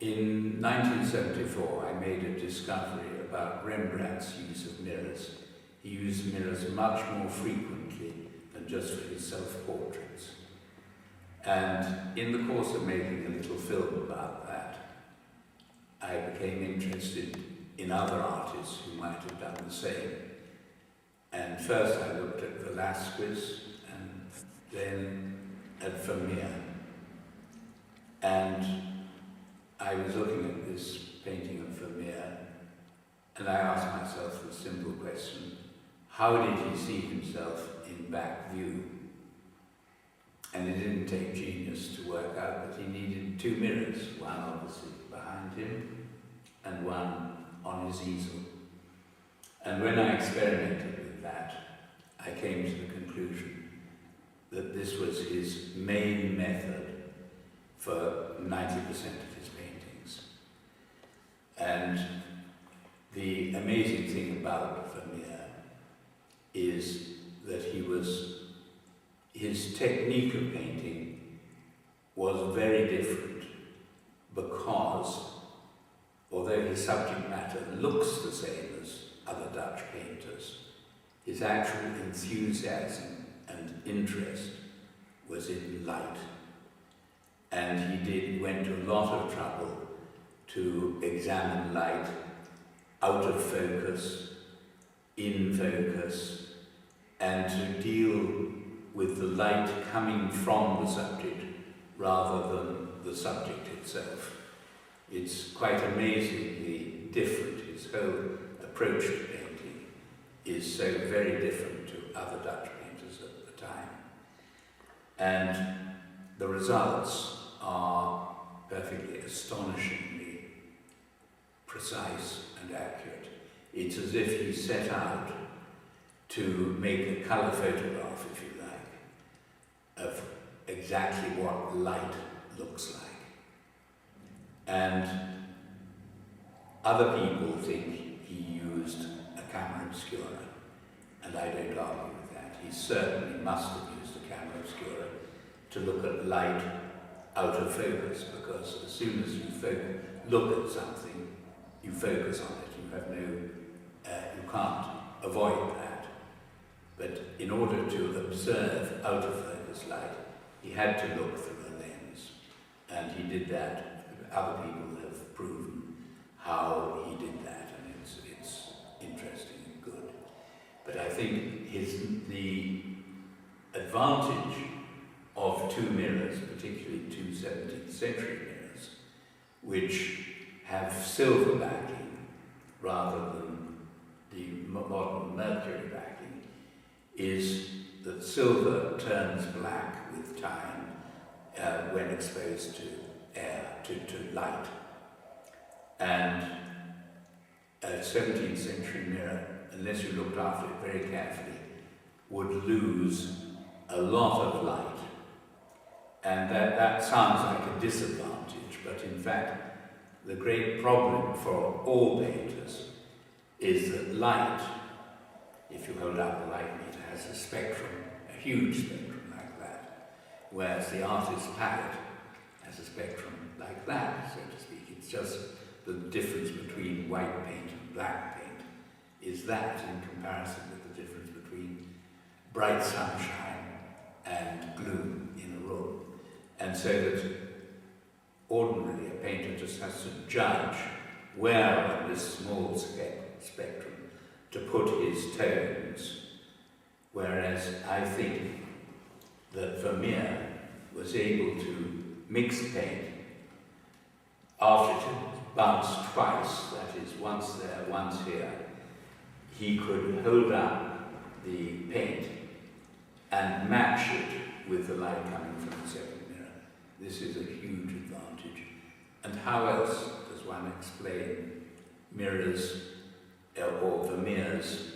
In 1974, I made a discovery about Rembrandt's use of mirrors. He used mirrors much more frequently than just for his self-portraits. And in the course of making a little film about that, I became interested in other artists who might have done the same. And first I looked at Velázquez and then at Vermeer. And I was looking at this painting of Vermeer and I asked myself the simple question, how did he see himself in back view? And it didn't take genius to work out that he needed two mirrors, one obviously behind him and one on his easel. And when I experimented with that, I came to the conclusion that this was his main method for 90% of his paintings. And the amazing thing about Vermeer is that his technique of painting was very different because, although his subject matter looks the same as other Dutch painters, his actual enthusiasm and interest was in light. And he went to a lot of trouble to examine light out of focus, in focus, and to deal with the light coming from the subject rather than the subject itself. It's quite amazingly different. His whole approach to painting is so very different to other Dutch painters at the time. And the results are perfectly astonishingly precise and accurate. It's as if he set out to make a colour photograph, if you like, of exactly what light looks like. And other people think he used a camera obscura, and I don't argue with that. He certainly must have used a camera obscura to look at light out of focus, because as soon as you look at something, you focus on it. You have you can't avoid that. But in order to observe out of focus light, he had to look through a lens, and he did that. Other people have proven how he did that, and it's interesting and good. But I think the advantage of two mirrors, particularly two 17th century mirrors, which have silver backing rather than the modern mercury backing, is that silver turns black with time when exposed to air, to light. And a 17th century mirror, unless you looked after it very carefully, would lose a lot of light. And that sounds like a disadvantage, but in fact, the great problem for all painters is that light, if you hold up a light meter, has a spectrum, a huge spectrum like that, whereas the artist's palette has a spectrum like that, so to speak. It's just the difference between white paint and black paint is that in comparison with the difference between bright sunshine and gloom in a room. And so that ordinarily a painter just has to judge where on this small spectrum to put his tones, whereas I think that Vermeer was able to mix paint after it had bounced twice, that is, once there, once here. He could hold up the paint and match it with the light coming from the second mirror. This is a huge advantage. And how else does one explain mirrors or Vermeer's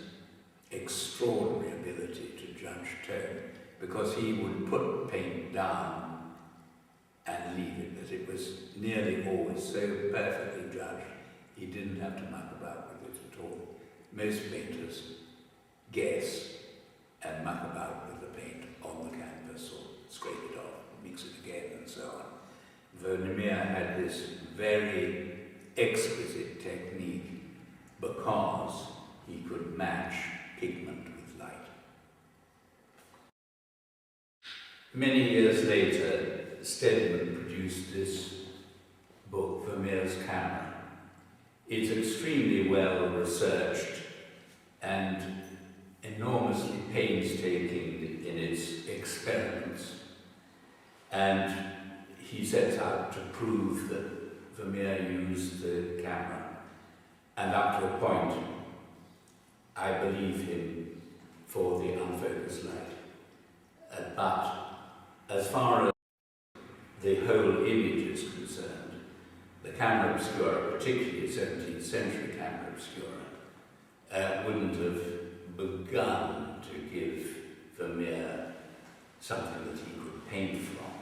extraordinary ability to judge tone? Because he would put paint down and leave it, but it was nearly always so perfectly judged, he didn't have to muck about with it at all. Most painters guess and muck about with the paint on the canvas or scrape it off, mix it again and so on. Vermeer had this very because he could match pigment with light. Many years later, Stedman produced this book, Vermeer's Camera. It's extremely well researched and enormously painstaking in its experiments. And he sets out to prove that Vermeer used the camera. And up to a point, I believe him for the unfocused light. But as far as the whole image is concerned, the camera obscura, particularly 17th century camera obscura, wouldn't have begun to give Vermeer something that he could paint from.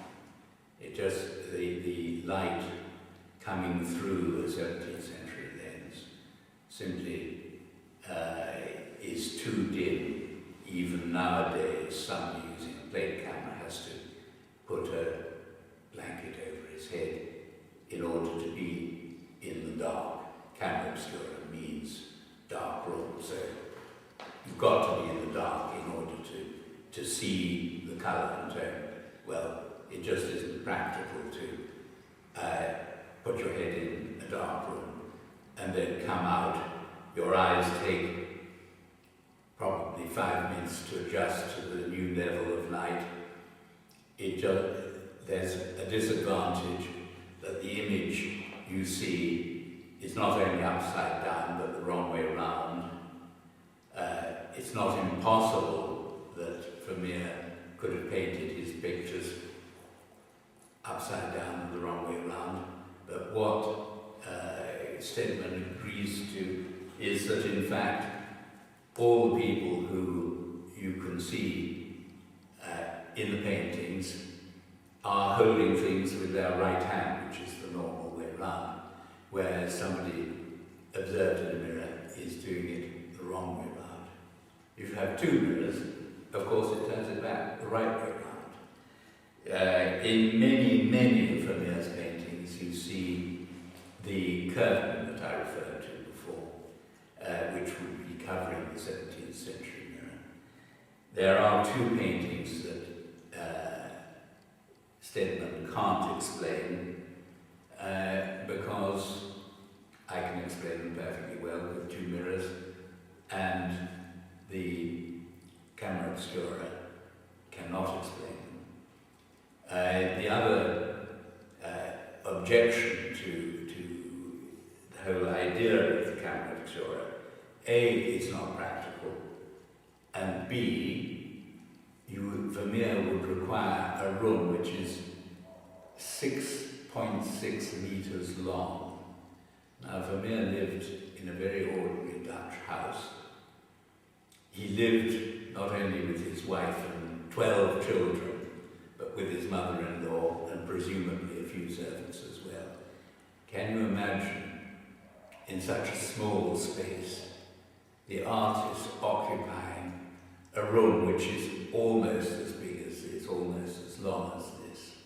It just, the light coming through a 17th century lens simply is too dim. Even nowadays, somebody using a plate camera has to put a blanket over his head in order to be in the dark. Camera obscura means dark room, so you've got to be in the dark in order to see the colour and tone. Well, it just isn't practical to put your head in a dark room and then come out. Your eyes take probably 5 minutes to adjust to the new level of light. There's a disadvantage that the image you see is not only upside down but the wrong way around. It's not impossible that Vermeer could have painted his pictures upside down and the wrong way around, but what Stedman agrees to is that in fact all the people who you can see in the paintings are holding things with their right hand, which is the normal way around, whereas somebody observed in a mirror is doing it the wrong way around. If you have two mirrors, of course it turns it back the right way around. In many of Vermeer's paintings you see the curtain that I referred to before, which would be covering the 17th century mirror. There are two paintings that Stedman can't explain because I can explain them perfectly well with two mirrors, and the camera obscura cannot explain them. The other objection to the whole idea of the camera obscura, A, it's not practical, and B, Vermeer would require a room which is 6.6 meters long. Now, Vermeer lived in a very ordinary Dutch house. He lived not only with his wife and 12 children, but with his mother-in-law and presumably a few servants as well. Can you imagine, in such a small space, the artist occupying a room which is almost as big as this, almost as long as this?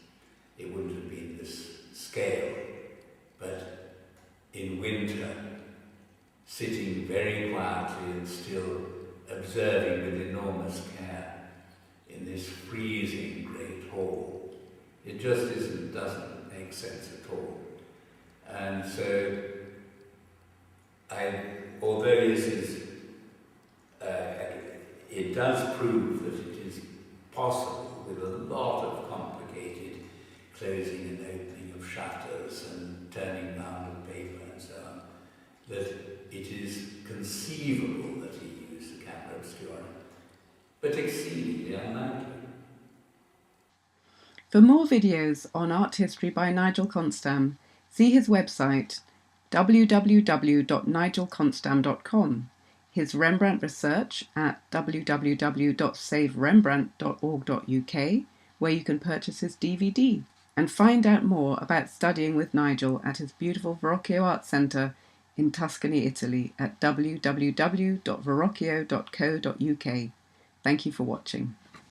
It wouldn't have been this scale, but in winter, sitting very quietly and still, observing with enormous care in this freezing great hall. It just doesn't make sense at all. And so, although it does prove that it is possible with a lot of complicated closing and opening of shutters and turning round of paper and so on, that it is conceivable that he used the camera obscura, but exceedingly unlikely. For more videos on art history by Nigel Konstam, see his website www.nigelkonstam.com, his Rembrandt research at www.saverembrandt.org.uk, where you can purchase his DVD, and find out more about studying with Nigel at his beautiful Verrocchio Art Centre in Tuscany, Italy at www.verrocchio.co.uk. Thank you for watching.